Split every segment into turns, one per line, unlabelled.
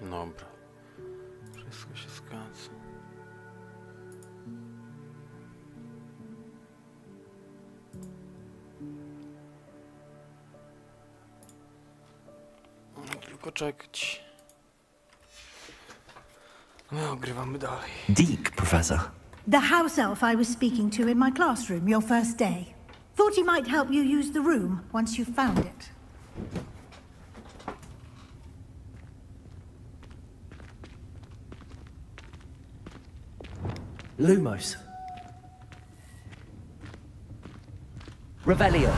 Dobra. Wszystko się zgadza. Tylko czekać. My ogrywamy dalej.
Deke, Professor.
The house elf I was speaking to in my classroom your first day. Thought he might help you use the room once you've found it.
Lumos. Revelio.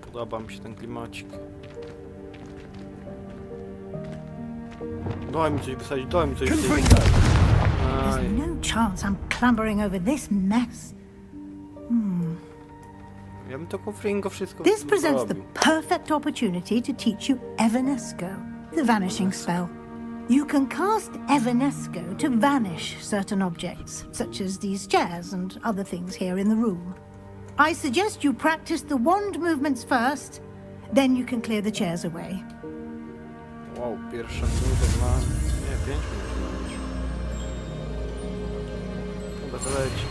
Podoba mi się ten klimacik. Daj mi coś wysadzić, daj mi coś wysadzić.
There's no chance I'm clambering over this mess.
Ja bym to kufringo wszystko
This presents the
zrobił.
perfect opportunity to teach you Evanesco, the vanishing spell. You can cast Evanesco to vanish certain objects, such as these chairs and other things here in the room. I suggest you practice the wand movements first, then you can clear the chairs away.
Wow, pierwsza minuta ma... Nie, 5 minut ma być. Chyba to leci.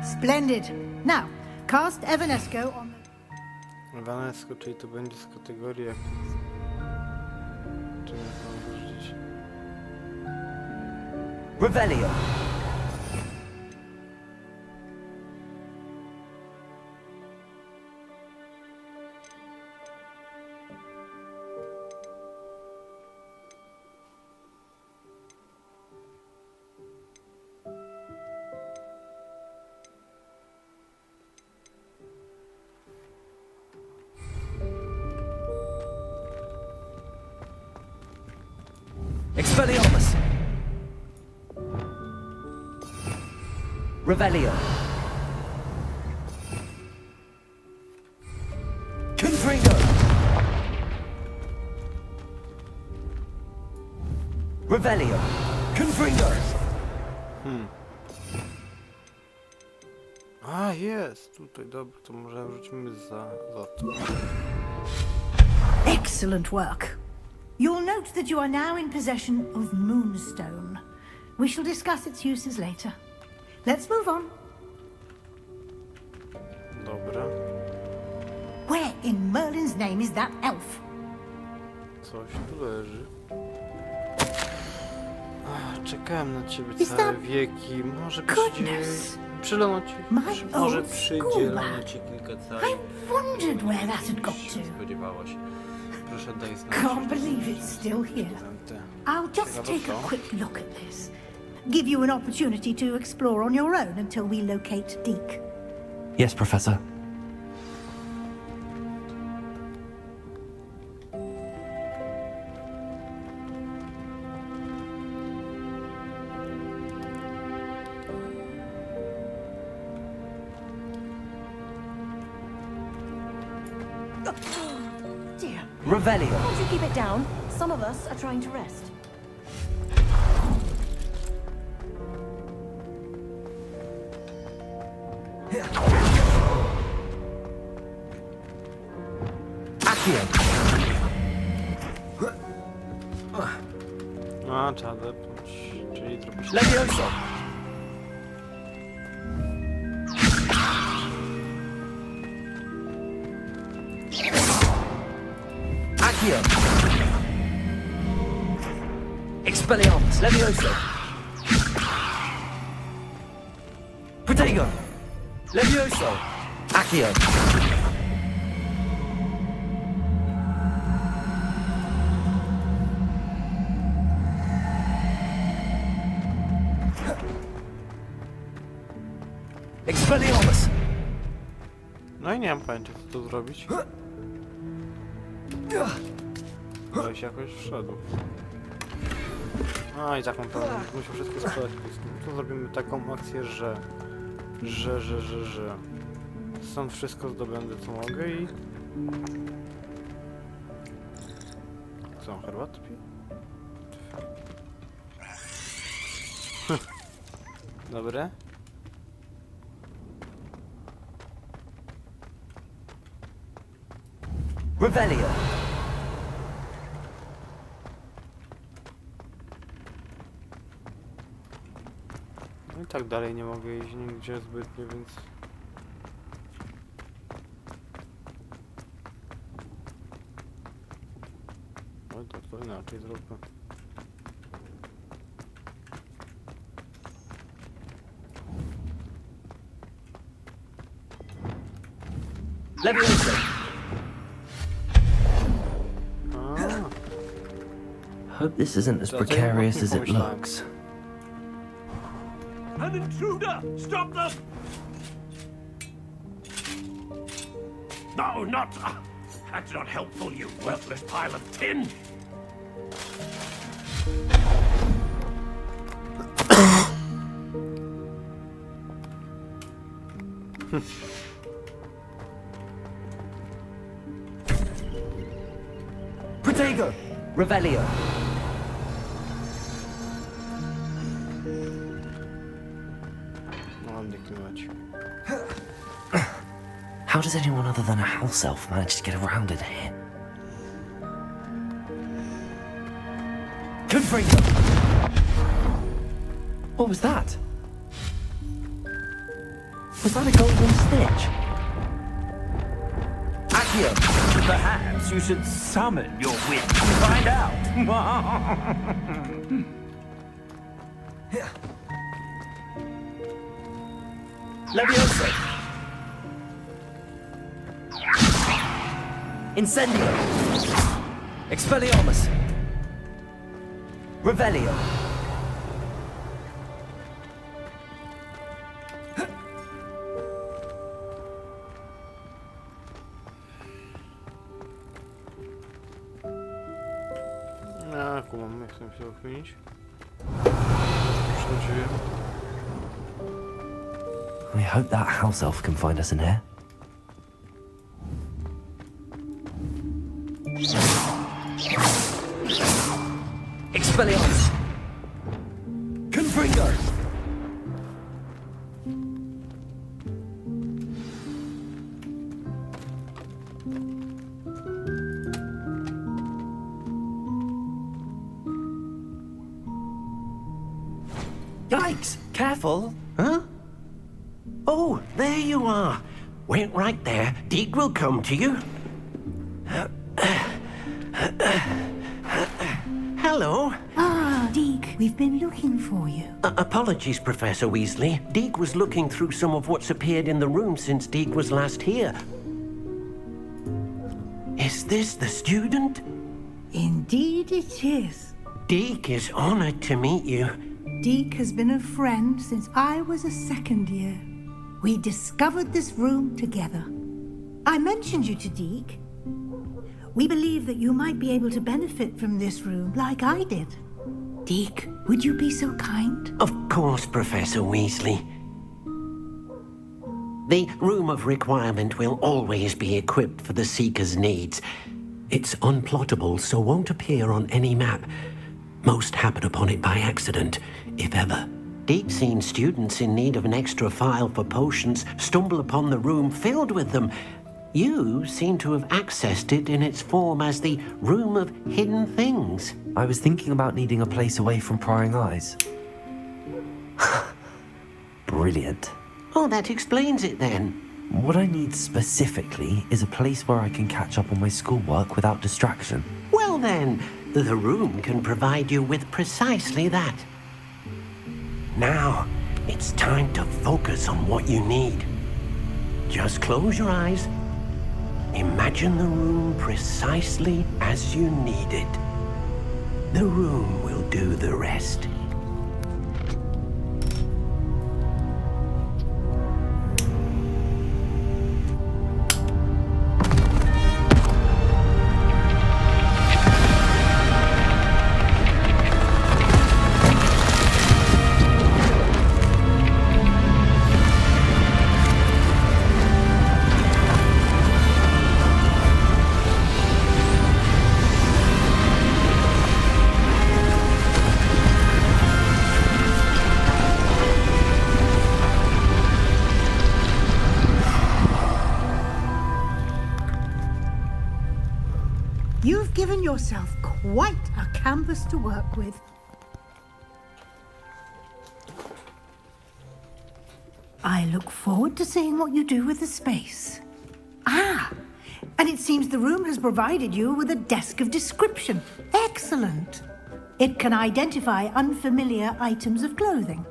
Splendid. Now, cast Evanesco on the...
Vanesco, czyli to będzie z kategorii jak... Czym ja to mam użyć?
Revelio. Expelliarmus. Revelio. Confringo. Revelio. Confringo.
A, jest! Tutaj, dobra, to może wrzucimy za to.
Excellent work. You'll note that you are now in possession of Moonstone. We shall discuss its uses later. Let's move on.
Dobra.
Where in Merlin's name is that elf?
Coś tu leży. Ach, czekałem na ciebie
Is
całe
that
wieki. Może
goodness?
przydzielono ci...
My
Może
old
przydzielono
schoolbag.
ci kilka całych...
I wondered where that had got
się
to.
spodziewałaś. Proszę, daj znać.
Can't believe it's still here. I'll just take a quick look at this. Give you an opportunity to explore on your own until we locate Deke.
Yes, Professor.
Dear,
Revelio.
can't you keep it down? Some of us are trying to rest.
Accio.
A, trzeba depnąć. Czyli trochę się...
Levioso. Accio. Expelliarmus. Levioso. Protego! Levioso! Accio! Expelliarmus!
No i nie mam pojęcia, co tu zrobić. Ktoś jakoś wszedł. A i taką pewnie muszę wszystko sprzedać. Tu zrobimy taką akcję, że stąd wszystko zdobędę, co mogę i... Co, herbatę piję? Dobre.
Revelio!
No i tak dalej nie mogę iść nigdzie zbytnio, więc... No to inaczej zróbmy.
Levioso! Hope this isn't as precarious as it looks.
An intruder! Stop them! No, not... that's not helpful, you worthless pile of tin!
Protego! Revelio!
No mam dekliwać.
How does anyone other than a house elf manage to get around in here? Confringo! What was that? Was that a golden snitch? Accio!
Perhaps you should summon your witch and find out.
Levioso! Incendio! Expelliarmus! Revelio!
A, kumam, jak chcę się uchylić. Przechodziłem.
I hope that house elf can find us in here. Expelliarmus! Confringo!
Yikes! Careful! Huh? Oh, there you are. Wait right there. Deke will come to you. Hello.
Ah, Deke, we've been looking for you.
Apologies, Professor Weasley. Deke was looking through some of what's appeared in the room since Deke was last here. Is this the student?
Indeed it is.
Deke is honored to meet you.
Deke has been a friend since I was a second year. We discovered this room together. I mentioned you to Deke. We believe that you might be able to benefit from this room like I did. Deke, would you be so kind?
Of course, Professor Weasley. The Room of Requirement will always be equipped for the Seeker's needs. It's unplottable, so won't appear on any map. Most happen upon it by accident, if ever. Deke's seen students in need of an extra file for potions stumble upon the room filled with them. You seem to have accessed it in its form as the Room of Hidden Things.
I was thinking about needing a place away from prying eyes. Brilliant.
Oh, that explains it then.
What I need specifically is a place where I can catch up on my schoolwork without distraction.
Well then, the room can provide you with precisely that. Now, It's time to focus on what you need. Just close your eyes. Imagine the room precisely as you need it. The room will do the rest.
You've given yourself quite a canvas to work with. I look forward to seeing what you do with the space. Ah, and it seems the room has provided you with a desk of description. Excellent. It can identify unfamiliar items of clothing.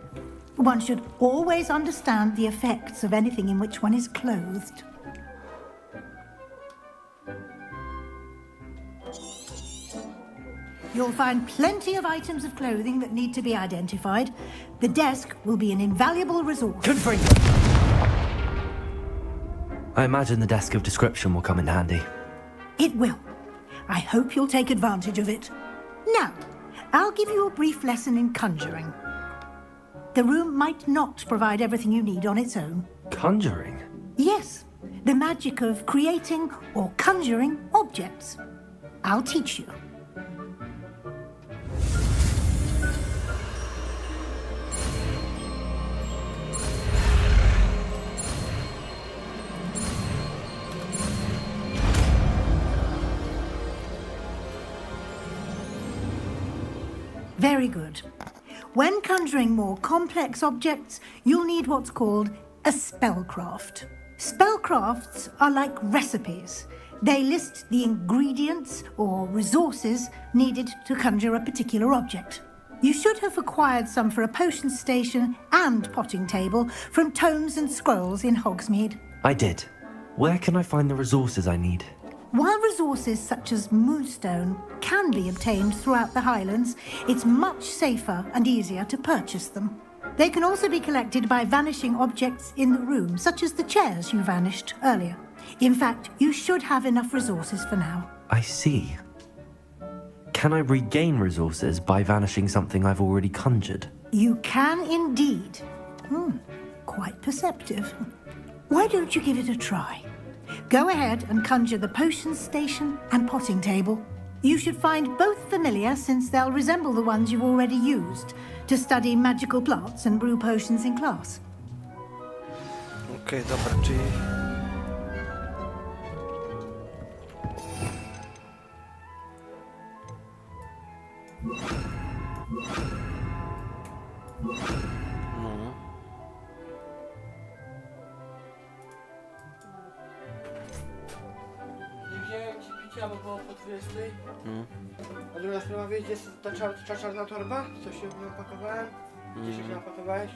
One should always understand the effects of anything in which one is clothed. You'll find plenty of items of clothing that need to be identified. The desk will be an invaluable resource.
Confirm. I imagine the desk of description will come in handy.
It will. I hope you'll take advantage of it. Now, I'll give you a brief lesson in conjuring. The room might not provide everything you need on its own.
Conjuring?
Yes, the magic of creating or conjuring objects. I'll teach you. Very good. When conjuring more complex objects, you'll need what's called a spellcraft. Spellcrafts are like recipes. They list the ingredients or resources needed to conjure a particular object. You should have acquired some for a potion station and potting table from tomes and scrolls in Hogsmeade.
I did. Where can I find the resources I need?
While resources such as moonstone can be obtained throughout the Highlands, it's much safer and easier to purchase them. They can also be collected by vanishing objects in the room, such as the chairs you vanished earlier. In fact, you should have enough resources for now.
I see. Can I regain resources by vanishing something I've already conjured?
You can indeed. Quite perceptive. Why don't you give it a try? Go ahead and conjure the potion station and potting table. You should find both familiar, since they'll resemble the ones you've already used to study magical plants and brew potions in class.
Okej, dobra, czyli... No.
Nie wziąłem ci picia, bo było po 20. A druga sprawa, wiesz, gdzie jest ta czarna torba? Co się w nią pakowałem? Gdzie się napakowałeś?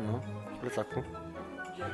No, w plecaku.
Gdzie?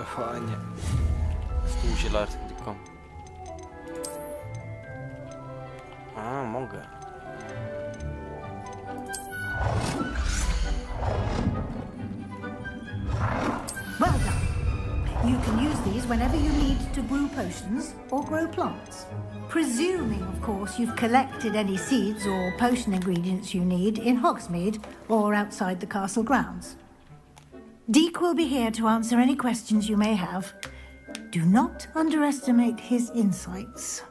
Fajnie. Stół zielarski tylko. A, mogę.
Well done. You can use these whenever you need to brew potions or grow plants. Presuming, of course, you've collected any seeds or potion ingredients you need in Hogsmeade or outside the castle grounds. Deke will be here to answer any questions you may have. Do not underestimate his insights.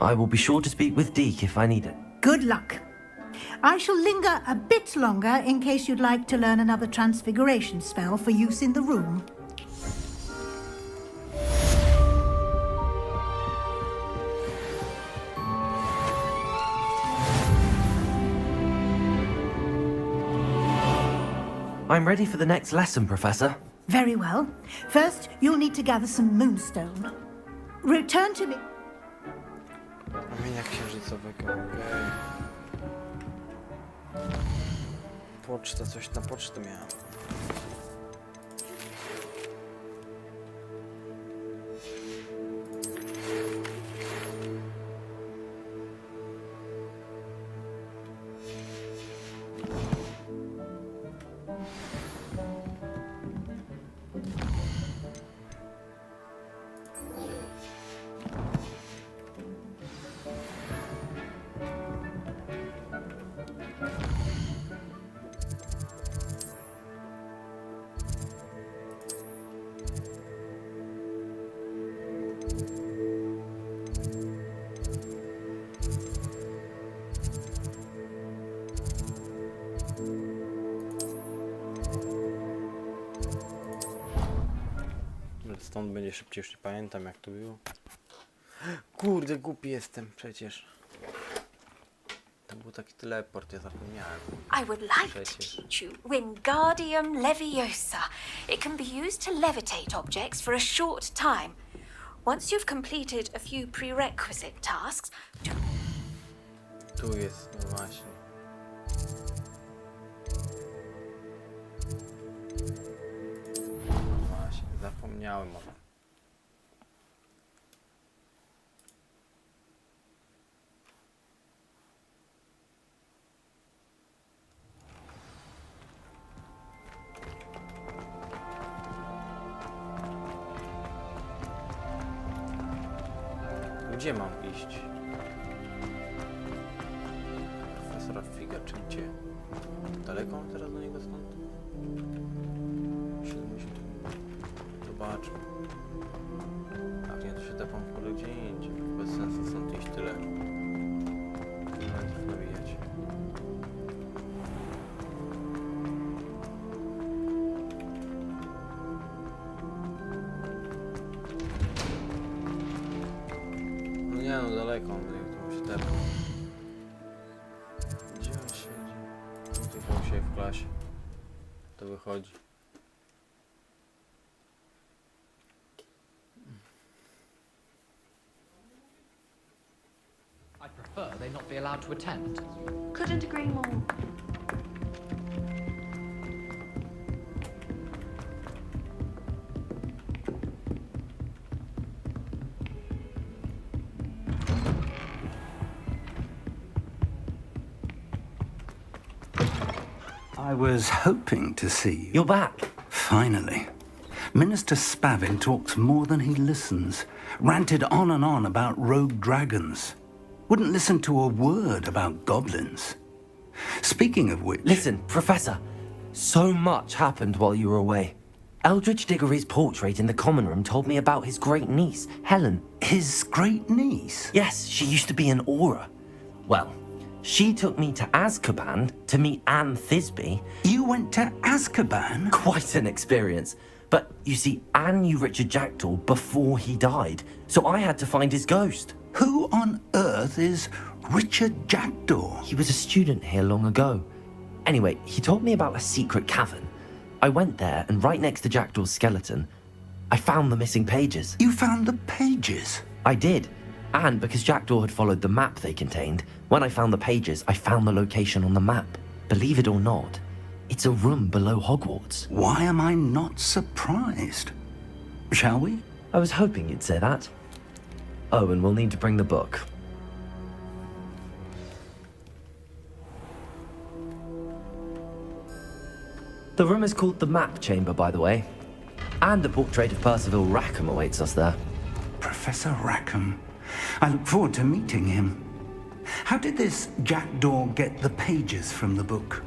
I will be sure to speak with Deke if I need it.
Good luck. I shall linger a bit longer in case you'd like to learn another transfiguration spell for use in the room.
I'm ready for the next lesson, Professor.
Very well. First, you'll need to gather some moonstone. Return to me.
Ramienia księżycowego, okej. Poczta, coś na pocztę miałem. Stąd będzie szybciej, już nie pamiętam jak to było. Kurde, głupi jestem przecież. To był taki teleport, ja zapomniałem.
I would like to teach you Wingardium Leviosa. It can be used to levitate objects for a short time. Once you've completed a few prerequisite tasks,
Tu jest, no właśnie. No właśnie, zapomniałem o tym. Gdzie mam iść? Profesora Figa czy gdzie? Daleko mam teraz do niego stąd? 70. Zobaczmy. Tak, nie, to się tepam w polu gdzie indziej. Bez sensu stąd iść tyle. Kilometrów nabijać. No nie no, daleko on tu się tepam. Gdzie on siedzi? Tutaj się w klasie. To wychodzi.
I prefer they not be allowed to attend.
couldn't agree more.
I was hoping to see you.
You're back.
Finally. Minister Spavin talks more than he listens. Ranted on and on about rogue dragons. Wouldn't listen to a word about goblins. Speaking of which...
Listen, Professor, so much happened while you were away. Eldridge Diggory's portrait in the common room told me about his great niece, Helen.
His great niece?
Yes, she used to be an Auror. Well, she took me to Azkaban to meet Anne Thisbe.
You went to Azkaban?
Quite an experience. But you see, Anne knew Richard Jackdaw before he died, so I had to find his ghost.
Who on earth is Richard Jackdaw?
He was a student here long ago. Anyway, he told me about a secret cavern. I went there, and right next to Jackdaw's skeleton, I found the missing pages.
You found the pages?
I did. And because Jackdaw had followed the map they contained, when I found the pages, I found the location on the map. Believe it or not, it's a room below Hogwarts.
Why am I not surprised? Shall we?
I was hoping you'd say that. Oh, and we'll need to bring the book. The room is called the Map Chamber, by the way. And a portrait of Percival Rackham awaits us there.
Professor Rackham. I look forward to meeting him. How did this Jackdaw get the pages from the book?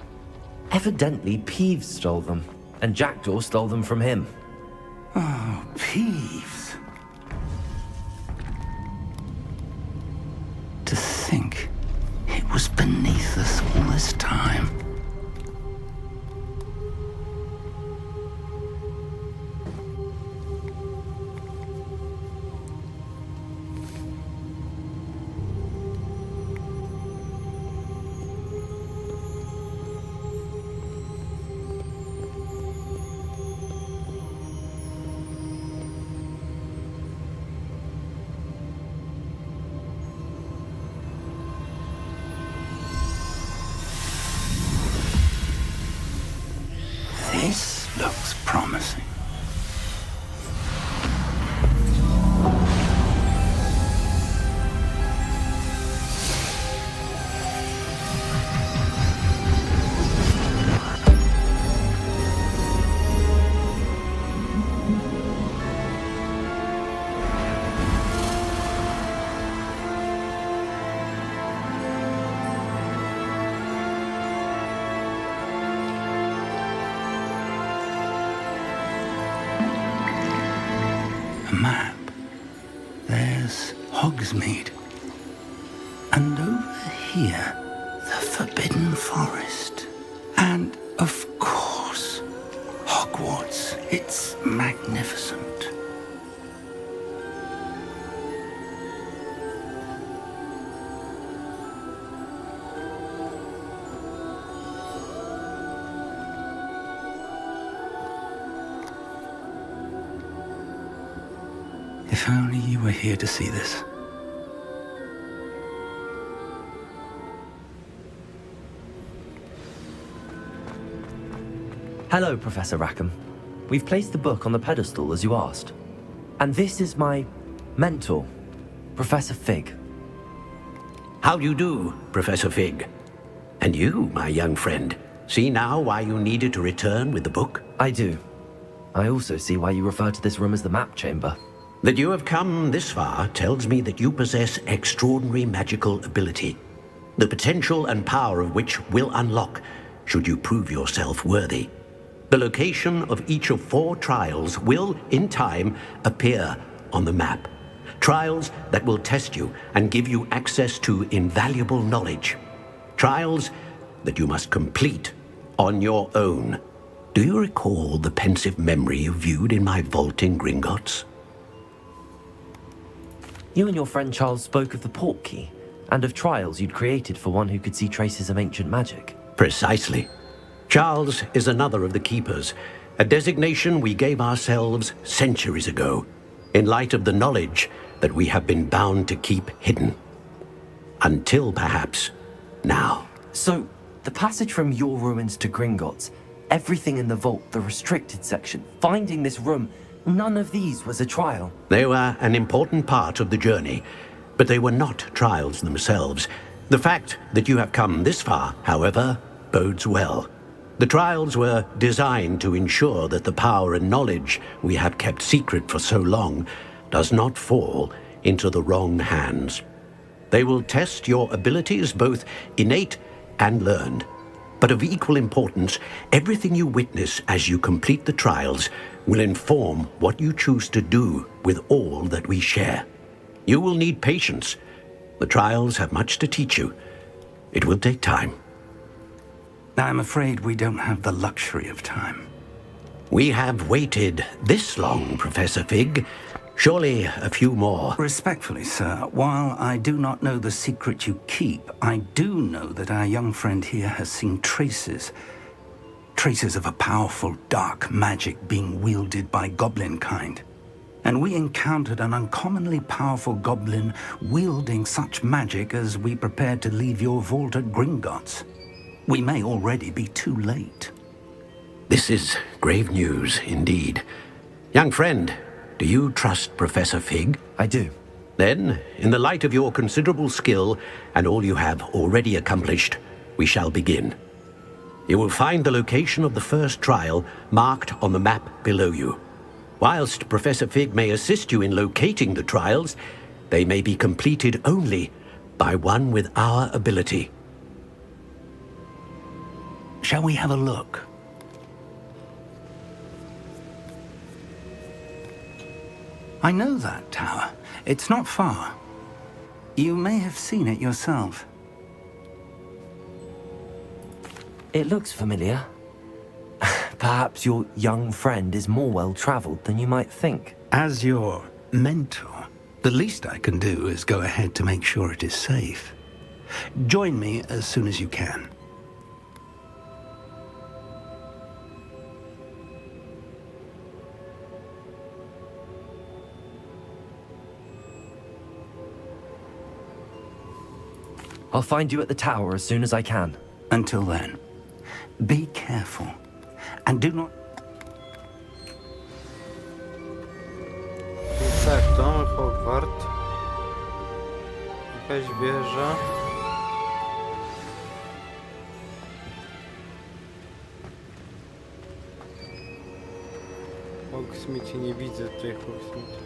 Evidently, Peeves stole them, and Jackdaw stole them from him.
Oh, Peeves. To think it was beneath us all this time. This looks promising. A map. There's Hogsmeade. And over here, the Forbidden Forest. And, of course, Hogwarts. It's magnificent. If only you were here to see this.
Hello, Professor Rackham. We've placed the book on the pedestal, as you asked. And this is my mentor, Professor Fig.
How do you do, Professor Fig? And you, my young friend, see now why you needed to return with the book?
I do. I also see why you refer to this room as the Map Chamber.
That you have come this far tells me that you possess extraordinary magical ability, the potential and power of which will unlock should you prove yourself worthy. The location of each of 4 trials will, in time, appear on the map. Trials that will test you and give you access to invaluable knowledge. Trials that you must complete on your own. Do you recall the pensive memory you viewed in my vault in Gringotts?
You and your friend Charles spoke of the Portkey, and of trials you'd created for one who could see traces of ancient magic.
Precisely. Charles is another of the Keepers, a designation we gave ourselves centuries ago, in light of the knowledge that we have been bound to keep hidden. Until, perhaps, now.
So, the passage from your ruins to Gringotts, everything in the vault, the restricted section, finding this room, none of these was a trial.
They were an important part of the journey, but they were not trials themselves. The fact that you have come this far, however, bodes well. The trials were designed to ensure that the power and knowledge we have kept secret for so long does not fall into the wrong hands. They will test your abilities, both innate and learned. But of equal importance, everything you witness as you complete the trials will inform what you choose to do with all that we share. You will need patience. The trials have much to teach you. It will take time.
I'm afraid we don't have the luxury of time.
We have waited this long, Professor Fig. Surely a few more.
Respectfully, sir, while I do not know the secret you keep, I do know that our young friend here has seen traces of a powerful dark magic being wielded by goblin kind. And we encountered an uncommonly powerful goblin wielding such magic as we prepared to leave your vault at Gringotts. We may already be too late.
This is grave news indeed. Young friend, do you trust Professor Fig?
I do.
Then, in the light of your considerable skill and all you have already accomplished, we shall begin. You will find the location of the first trial marked on the map below you. Whilst Professor Fig may assist you in locating the trials, they may be completed only by one with our ability.
Shall we have a look? I know that tower. It's not far. You may have seen it yourself.
It looks familiar. Perhaps your young friend is more well-traveled than you might think.
As your mentor, the least I can do is go ahead to make sure it is safe. Join me as soon as you can.
I'll find you at the tower as soon as I can.
Until then, be careful and do not...
Więc tak, to mamy Hogwart. Jakaś wieża. Hogsmeade, nie widzę tutaj Hogsmeade.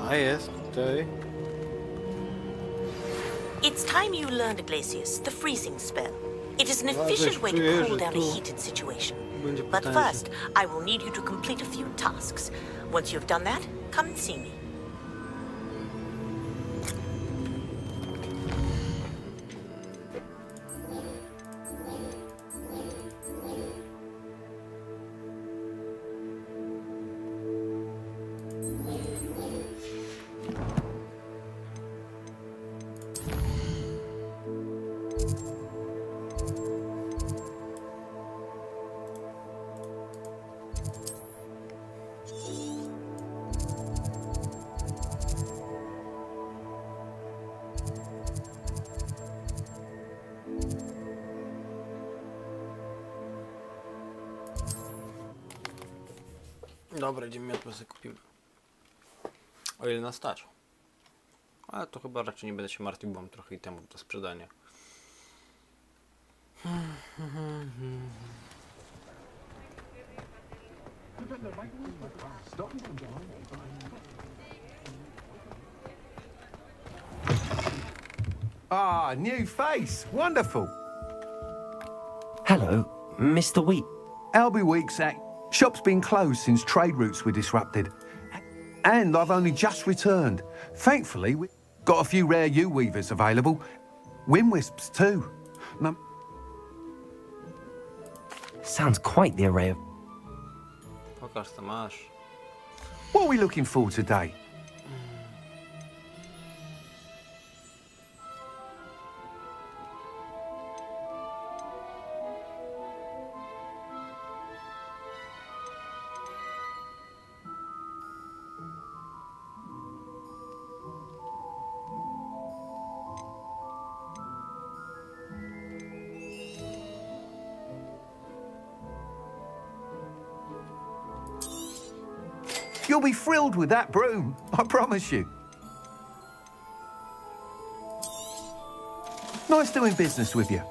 A jest tutaj.
It's time you learned, Iglesias, the freezing spell. It is an
Well,
efficient way to
there's
cool down a
two.
heated situation.
Będzie
But
potężny.
first, I will need you to complete a few tasks. Once you've done that, come and see me.
Dobra, idziemy miotłę sobie kupimy. O ile nas stać. Ale to chyba raczej nie będę się martwił, bo mam trochę itemów do sprzedania.
Ah, new face. Wonderful.
Hello, Mr. Wheat.
Albie Weeksack. Shop's been closed since trade routes were disrupted. And I've only just returned. Thankfully, we got a few rare U-weavers available. Windwisps too. No,
Sounds quite the array of...
Pokaż co masz.
what are we looking for today? You'll be thrilled with that broom, I promise you. Nice doing business with you.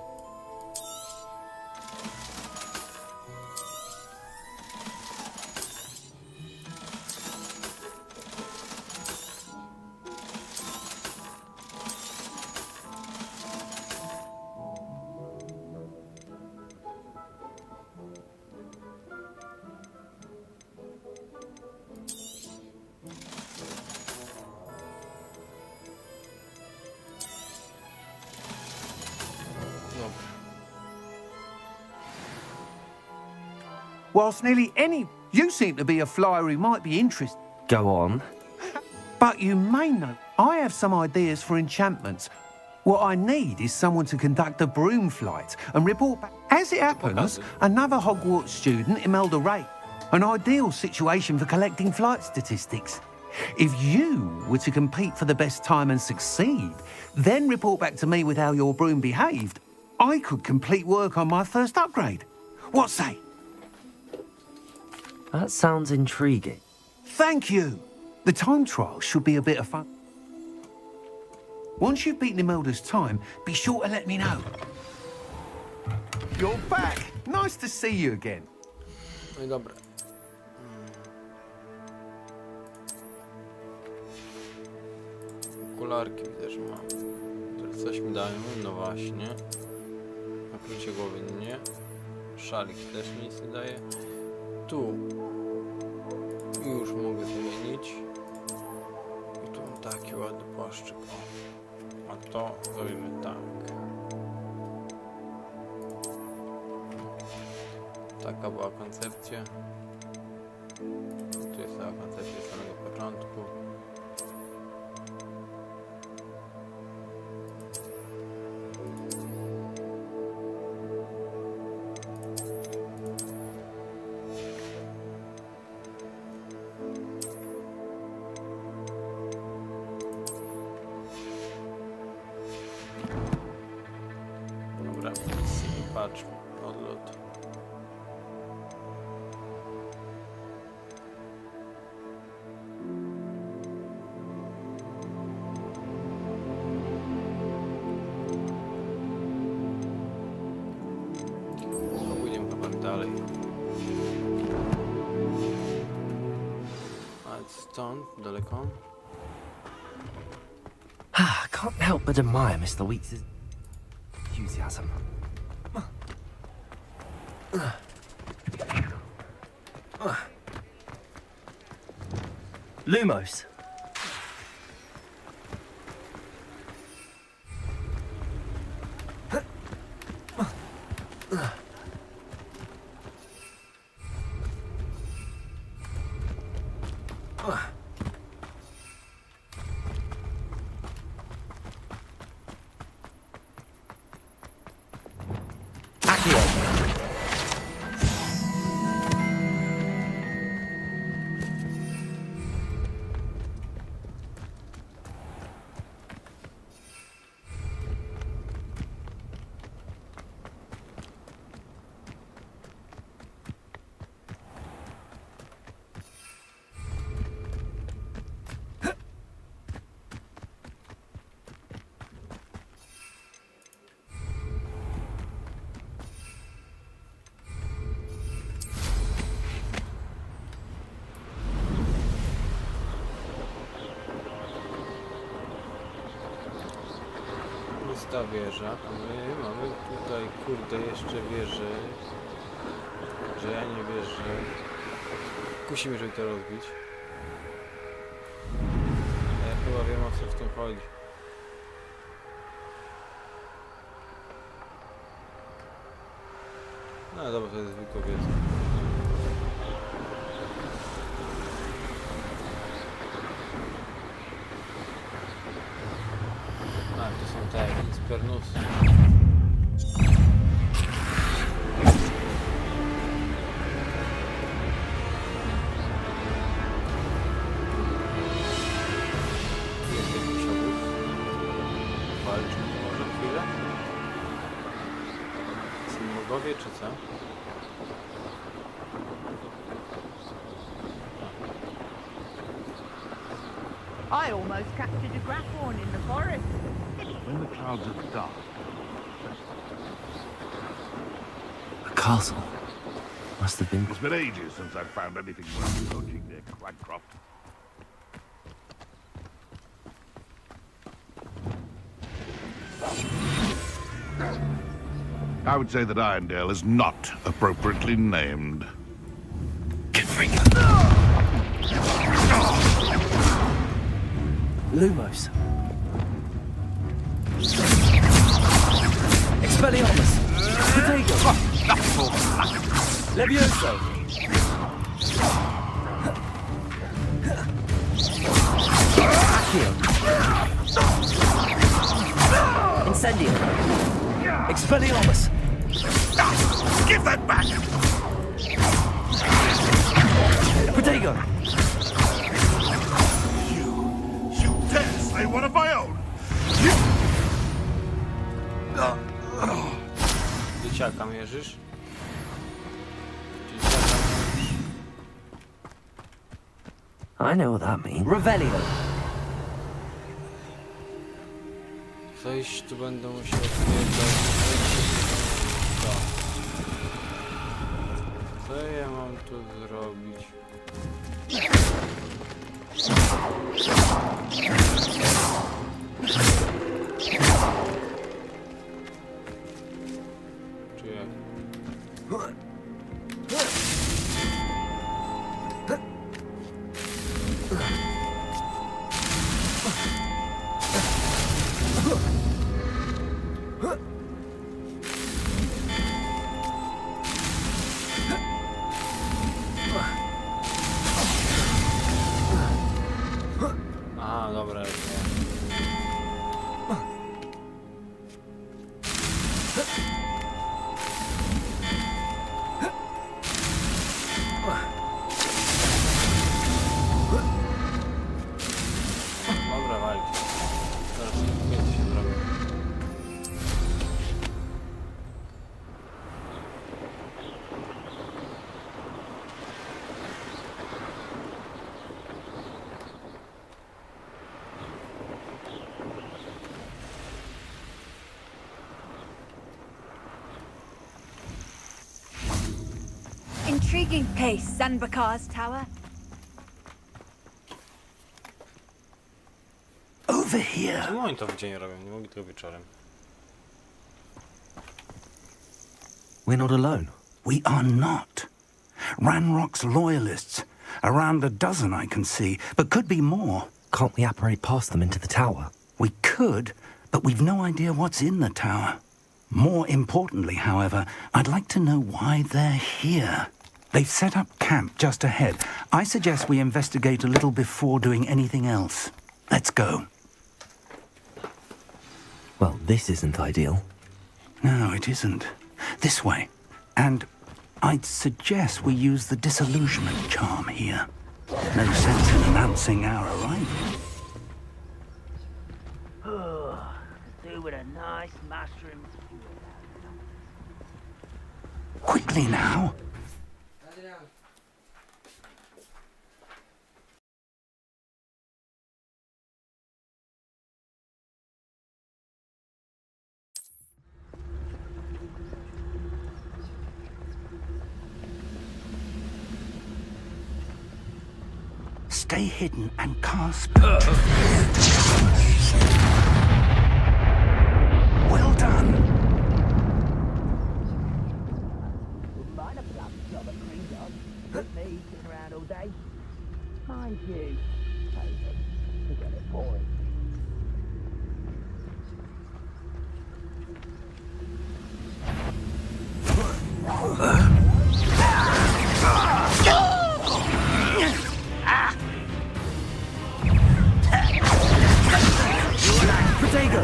Whilst nearly any... You seem to be a flyer who might be interested.
Go on.
But you may know, I have some ideas for enchantments. What I need is someone to conduct a broom flight and report back. As it happens, another Hogwarts student, Imelda Ray, An ideal situation for collecting flight statistics. If you were to compete for the best time and succeed, then report back to me with how your broom behaved, I could complete work on my first upgrade. What say?
That sounds intriguing.
Thank you. The time trial should be a bit of fun. Once you've beaten Imelda's time, be sure to let me know. You're back. Nice to see you again.
No i dobra. Okularki widzę, że mam. Teraz coś mi dają, no właśnie. Nakrycie głowy nie. Szalik też nic nie daje. Tu już mogę zmienić. I tu mam taki ładny płaszczyk. O. A to zrobimy tak. Taka była koncepcja. Tu jest cała koncepcja z samego początku. Dobra, patrz, odlot. Pójdziemy chyba dalej. A stąd, daleko?
I can't help but admire Mr. Weeks' enthusiasm. Lumos.
Ta wieża, a my mamy tutaj, kurde, jeszcze wieżę, że ja nie wierzę. Kusimy, żeby to rozbić. A ja chyba wiem, o co w tym chodzi. No dobra, to jest zwykła wiedza. To są te Inspernusy. Jest jakiś obóz. Walczymy może chwilę? Są bogowie czy co?
I almost captured a grapphorn in the forest.
When the clouds are dark.
A castle. Must have been.
It's been ages since I've found anything worth poaching near Cragcroft. I would say that Irondale is not appropriately named.
Lumos. Expelliarmus. Potato. Levioso. Accio. Incendio. Expelliarmus.
Give that back!
Protego!
You dare slay one of my own?
Dzieciaka mierzysz? Dzieciaka mierzysz?
I know what that means. Revelio!
Wejść tu będę musiał odwiedzać. Co ja mam tu zrobić? Czy jak? Aha, dobra, już wiem. Dobra, walić. Zaraz więcej się zrobię.
Intriguing place, Zanbakar's tower.
Over here.
Czemu oni to w dzień robią? Nie mogli tego wieczorem.
We're not alone.
We are not. Ranrock's loyalists. Around a dozen I can see, but could be more.
Can't we apparate past them into the tower?
We could, but we've no idea what's in the tower. More importantly, however, I'd like to know why they're here. They've set up camp just ahead. I suggest we investigate a little before doing anything else. Let's go.
Well, this isn't ideal.
No, it isn't. This way. And I'd suggest we use the disillusionment charm here. No sense in announcing our arrival.
Do with a nice mushroom.
Quickly now. Stay hidden and cast. Well done.
Mind a plum job at Green Dog. Me sitting around all day. Mind you. Forget it, boy.
Protego!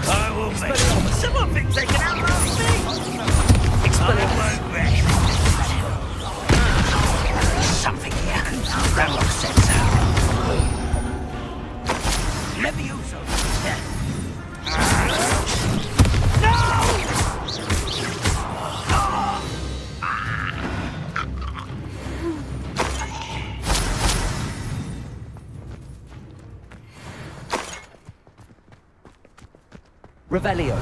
I will make someone been taken out last week. I won't rest.
Something here. Ramlock said so. Levioso.
Revelio.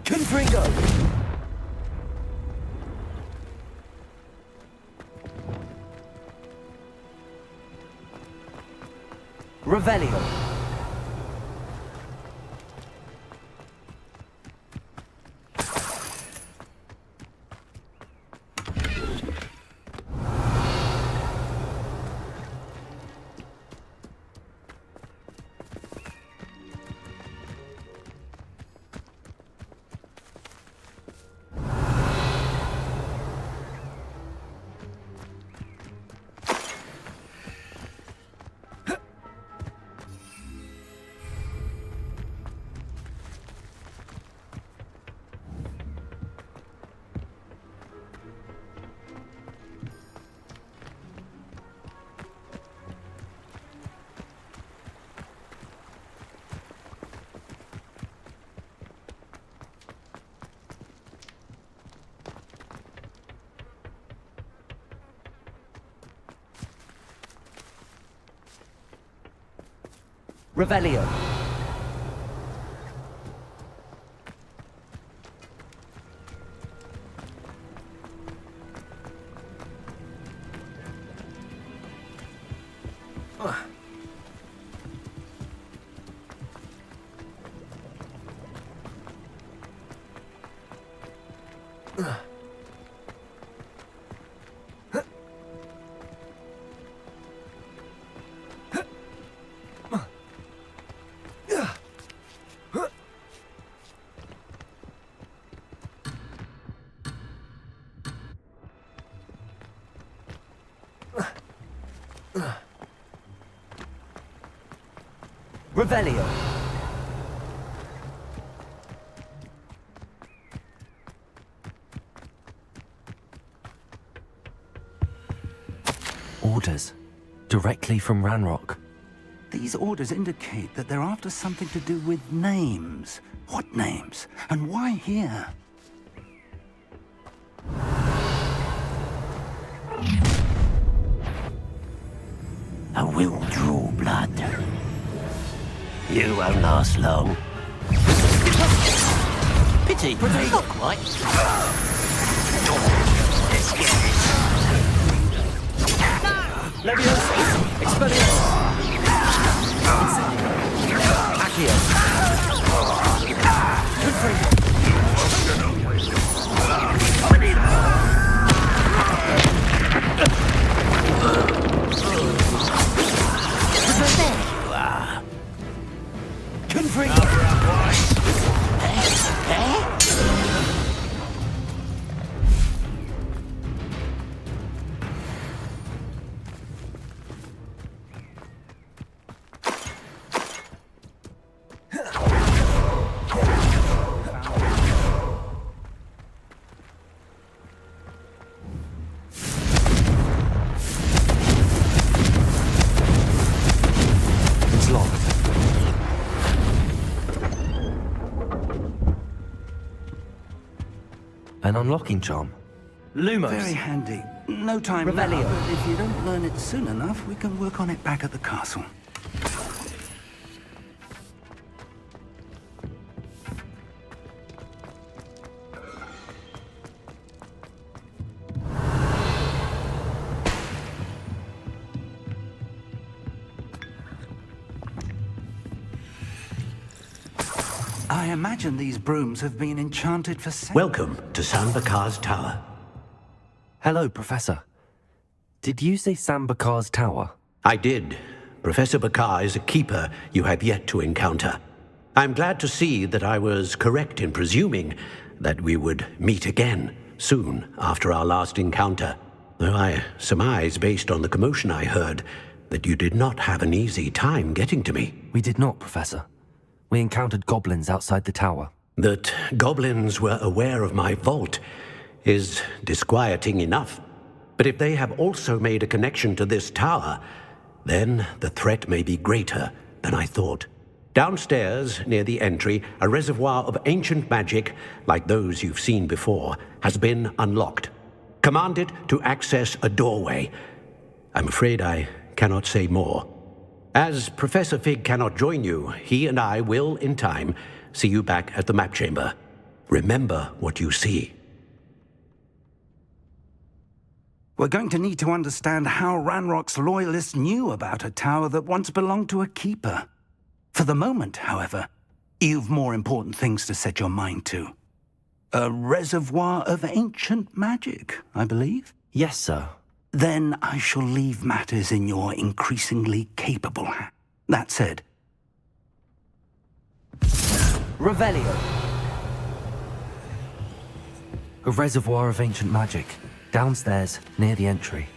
Confringo. Revelio. Revelio. Revelio. Orders. Directly from Ranrock.
These orders indicate that they're after something to do with names. What names? And why here?
I will draw blood. You won't last long. Pity, not quite. Let's get it.
Leviosa. Expelliarmus. Accio. An unlocking charm. Lumos.
Very handy. No time
Revelio.
now, but if you don't learn it soon enough, we can work on it back at the castle. I imagine these brooms have been enchanted for centuries.
Welcome to Sambakar's Tower.
Hello, Professor. Did you say Sambakar's Tower?
I did. Professor Bakar is a keeper you have yet to encounter. I'm glad to see that I was correct in presuming that we would meet again soon after our last encounter. Though I surmise, based on the commotion I heard, that you did not have an easy time getting to me.
We did not, Professor. We encountered goblins outside the tower.
That goblins were aware of my vault is disquieting enough. But if they have also made a connection to this tower, then the threat may be greater than I thought. Downstairs, near the entry, a reservoir of ancient magic, like those you've seen before, has been unlocked. Command it to access a doorway. I'm afraid I cannot say more. As Professor Fig cannot join you, he and I will, in time, see you back at the map chamber. Remember what you see.
We're going to need to understand how Ranrock's loyalists knew about a tower that once belonged to a keeper. For the moment, however, you've more important things to set your mind to. A reservoir of ancient magic, I believe?
Yes, sir.
Then I shall leave matters in your increasingly capable hands. That said...
Revelio. A reservoir of ancient magic. Downstairs, near the entry.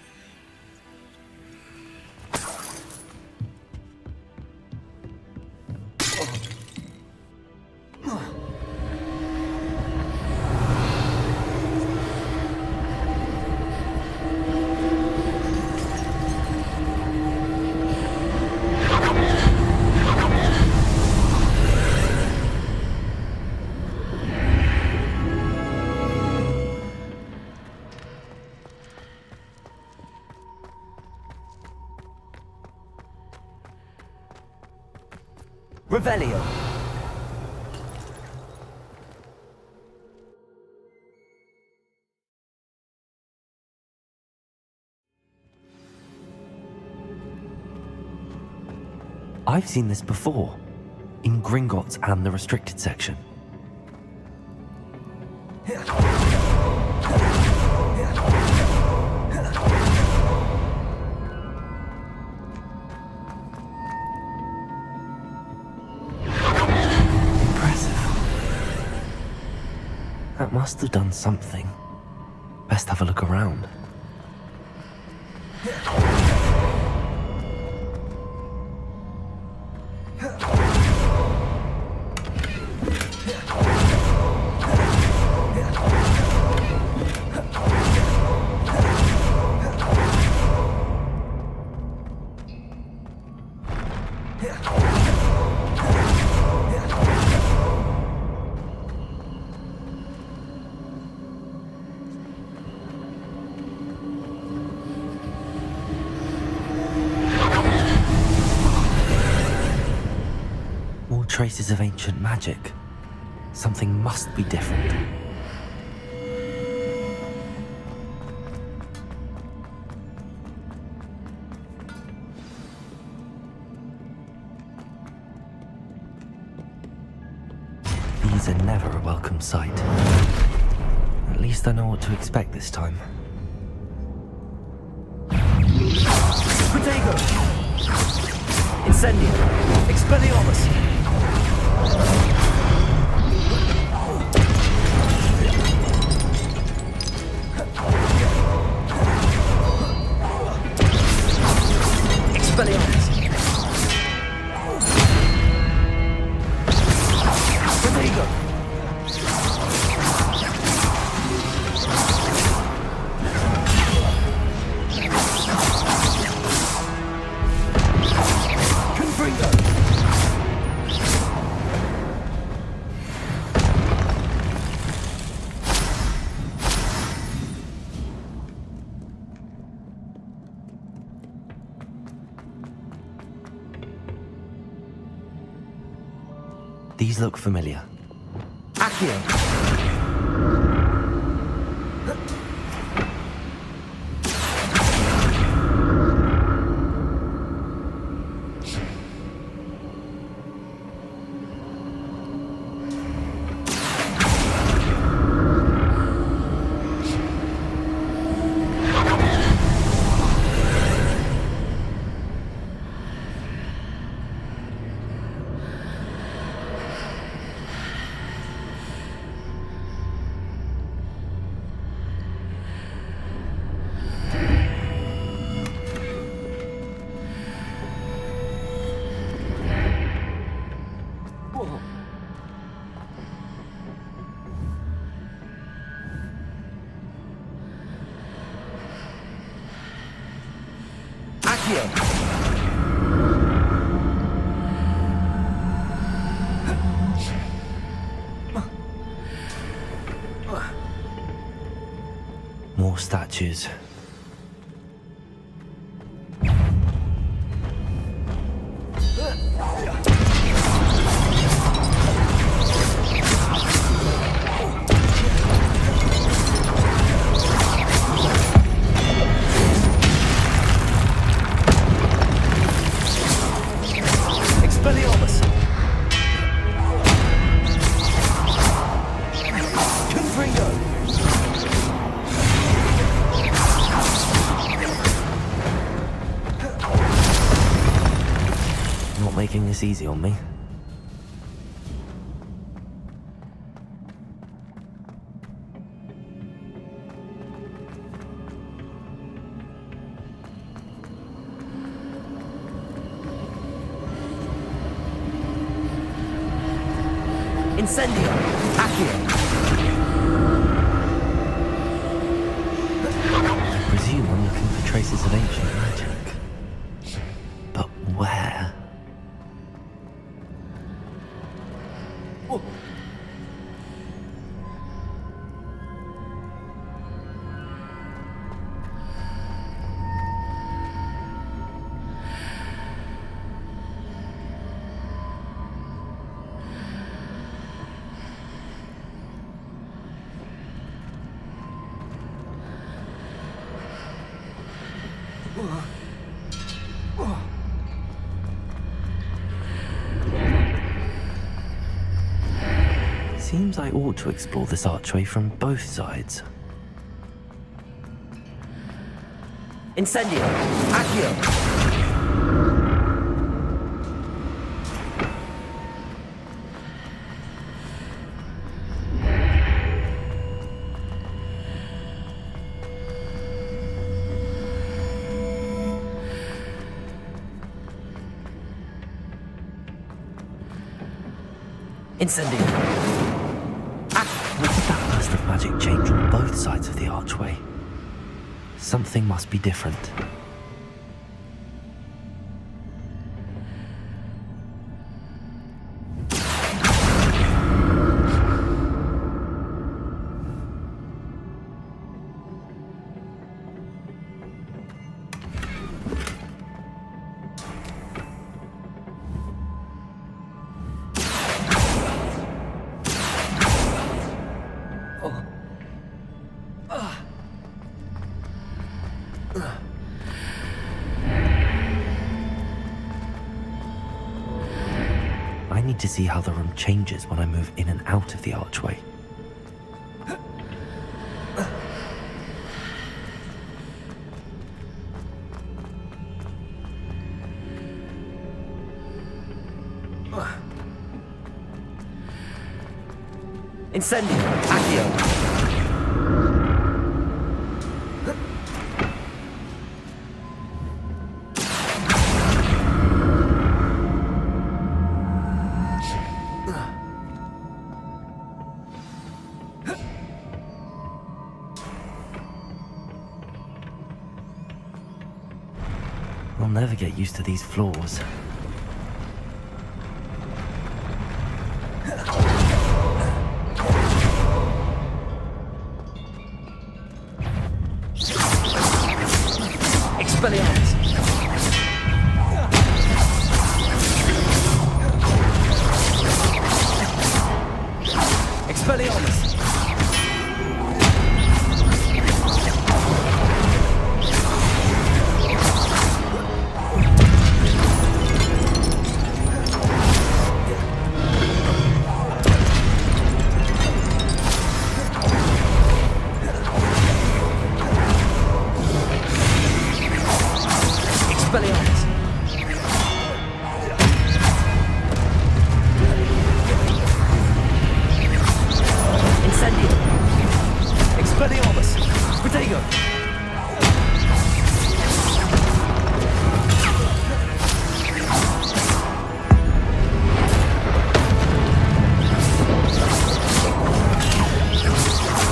Revelio.
I've seen this before, in Gringotts and the restricted section. Impressive. That must have done something. Best have a look around. More traces of ancient magic. Something must be different. These are never a welcome sight. At least I know what to expect this time.
Protego! Incendio! Expelliarmus! Expelliarmus! Protego! Confringo!
These look familiar.
Accio!
More statues.
Expelliarmus! Confringo!
Not making this easy on me.
Incendio! Accio!
I presume I'm looking for traces of ancient magic. But where? Seems I ought to explore this archway from both sides. Incendio! Accio! Incendio! What did that burst of magic change on both sides of the archway? Something must be different. I need to see how the room changes when I move in and out of the archway. Incendio! Accio! I'll never get used to these floors. Expelliarmus! Expelliarmus! Expelliarmus! Incendio! Expelliarmus! Protego!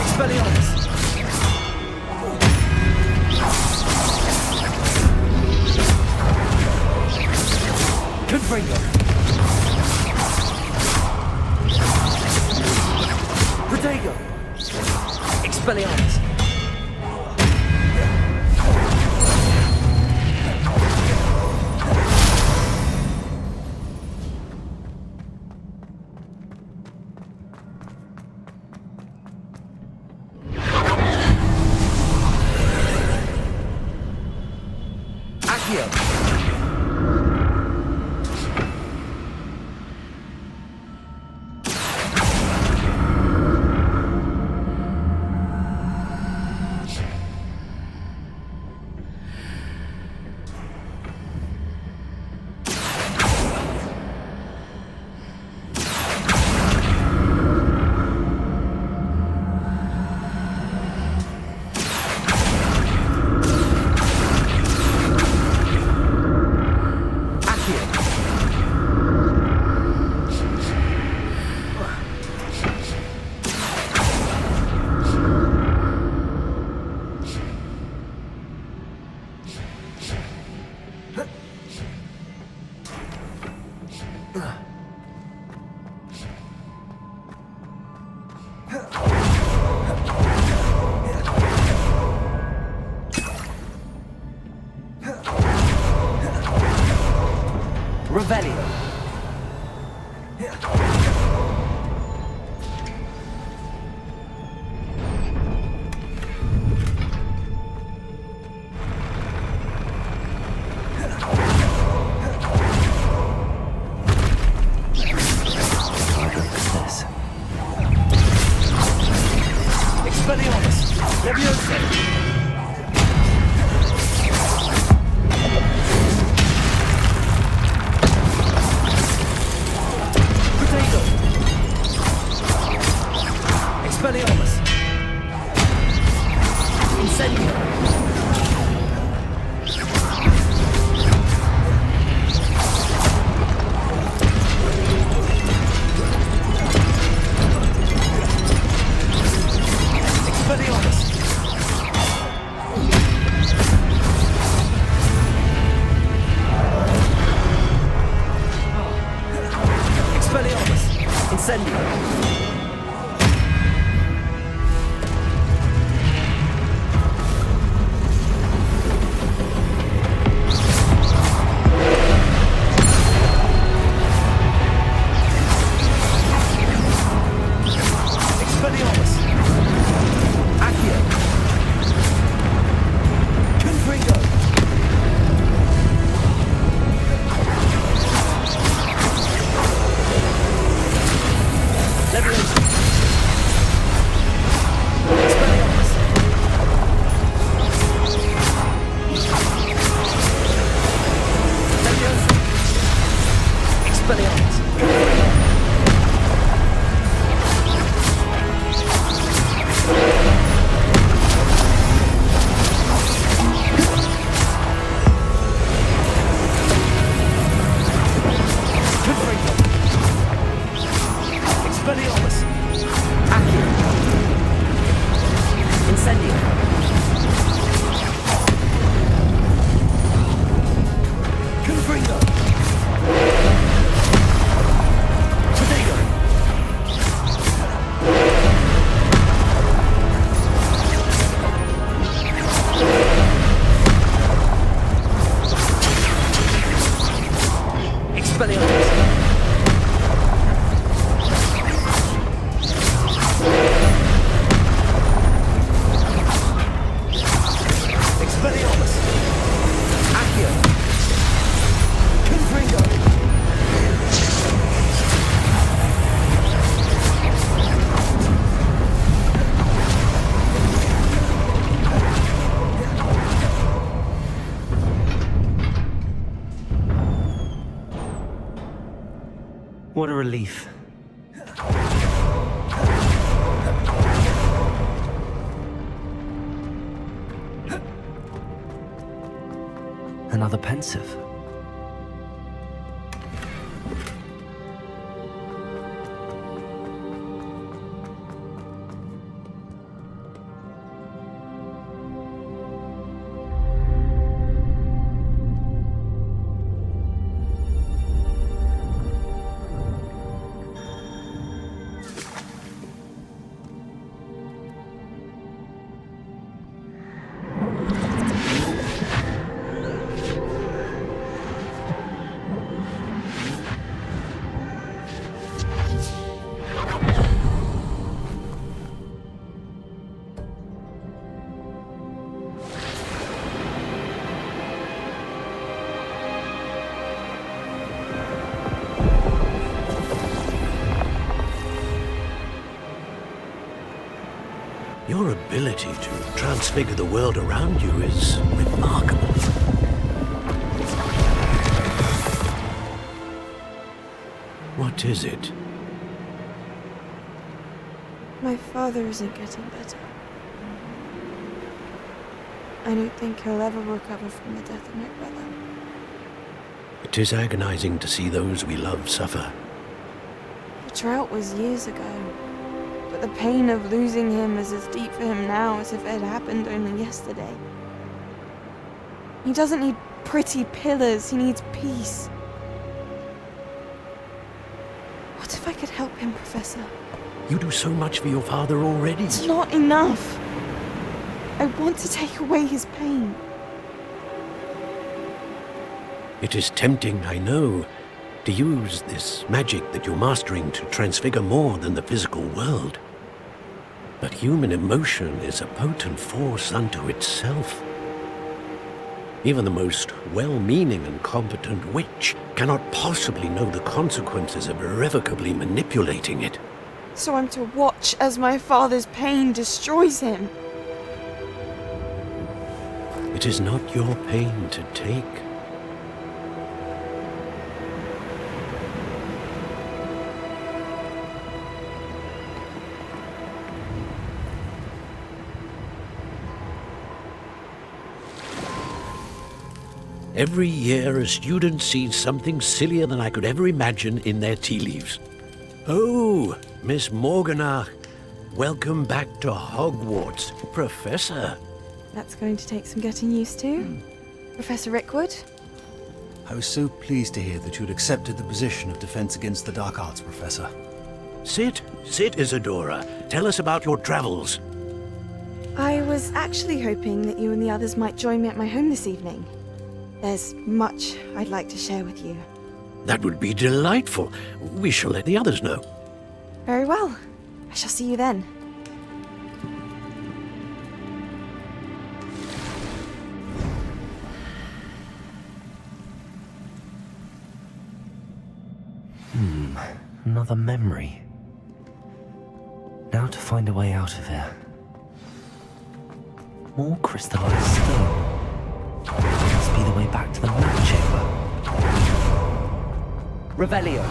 Expelliarmus! Confringo! Protego! Expelliarmus! Accio!
Expelliarmus! Leviosa! Expelliarmus! Incendio! Expelliarmus! Expelliarmus! Incendio!
What a relief. Another pensive.
Your ability to transfigure the world around you is remarkable. What is it?
My father isn't getting better. I don't think he'll ever recover from the death of my brother.
It is agonizing to see those we love suffer.
The drought was years ago, but the pain of losing him is as deep for him now as if it had happened only yesterday. He doesn't need pretty pillars, he needs peace. What if I could help him, Professor?
You do so much for your father already.
It's not enough. I want to take away his pain.
It is tempting, I know, to use this magic that you're mastering to transfigure more than the physical world. But human emotion is a potent force unto itself. Even the most well-meaning and competent witch cannot possibly know the consequences of irrevocably manipulating it.
So I'm to watch as my father's pain destroys him.
It is not your pain to take. Every year, a student sees something sillier than I could ever imagine in their tea leaves. Oh, Miss Morganach, welcome back to Hogwarts, Professor.
That's going to take some getting used to. Professor Rickwood?
I was so pleased to hear that you'd accepted the position of Defense Against the Dark Arts, Professor.
Sit, Isadora. Tell us about your travels.
I was actually hoping that you and the others might join me at my home this evening. There's much I'd like to share with you.
That would be delightful. We shall let the others know.
Very well. I shall see you then.
Another memory. Now to find a way out of here. More crystallized stone. Must be the way back to the map chamber. Revelio.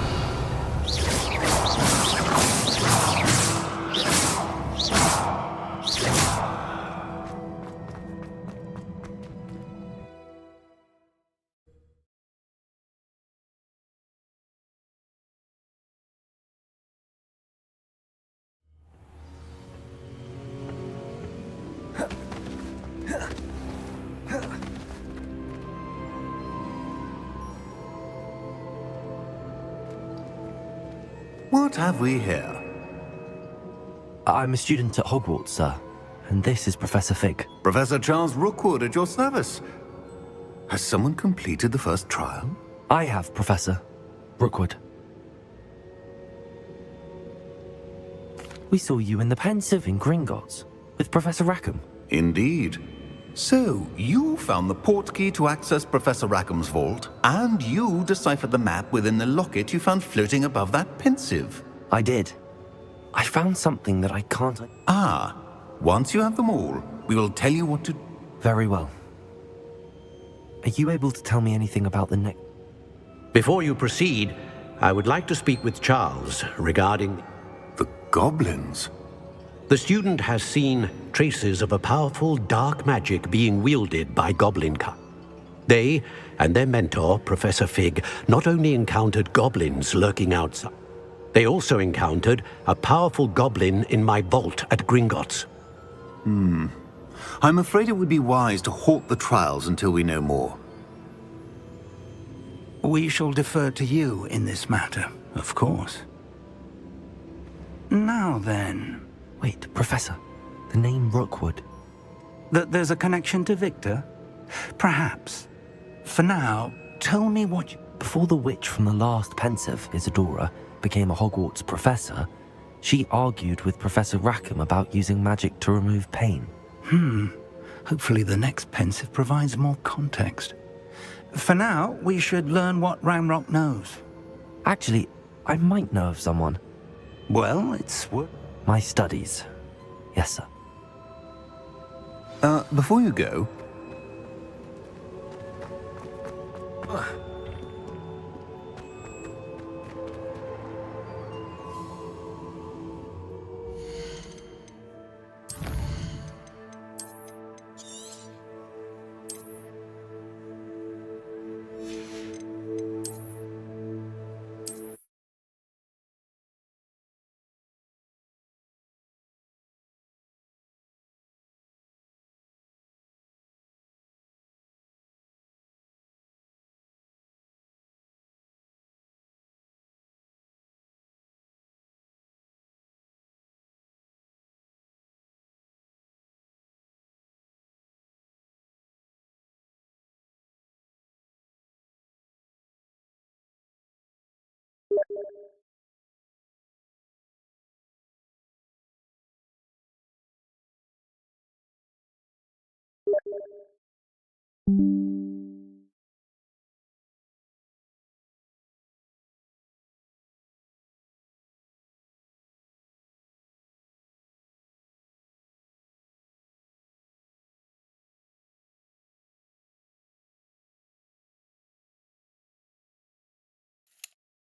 What have we here?
I'm a student at Hogwarts, sir. And this is Professor Fig.
Professor Charles Rookwood at your service. Has someone completed the first trial?
I have, Professor Rookwood. We saw you in the Pensive in Gringotts with Professor Rackham.
Indeed. So, you found the portkey to access Professor Rackham's vault, and you deciphered the map within the locket you found floating above that Pensive.
I did. I found something that I can't...
Ah, once you have them all, we will tell you what to...
Very well. Are you able to tell me anything about the next...
Before you proceed, I would like to speak with Charles regarding...
The goblins?
The student has seen traces of a powerful dark magic being wielded by goblin kind. They and their mentor, Professor Fig, not only encountered goblins lurking outside, they also encountered a powerful goblin in my vault at Gringotts.
I'm afraid it would be wise to halt the trials until we know more.
We shall defer to you in this matter, of course. Now then...
Wait, Professor. The name Rookwood.
There's a connection to Victor? Perhaps. For now, tell me what you...
Before the witch from the last Pensive, Isadora, became a Hogwarts professor, she argued with Professor Rackham about using magic to remove pain.
Hopefully the next Pensive provides more context. For now, we should learn what Ramrock knows.
Actually, I might know of someone.
Well, it's...
My studies. Yes, sir.
Before you go...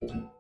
Dobra.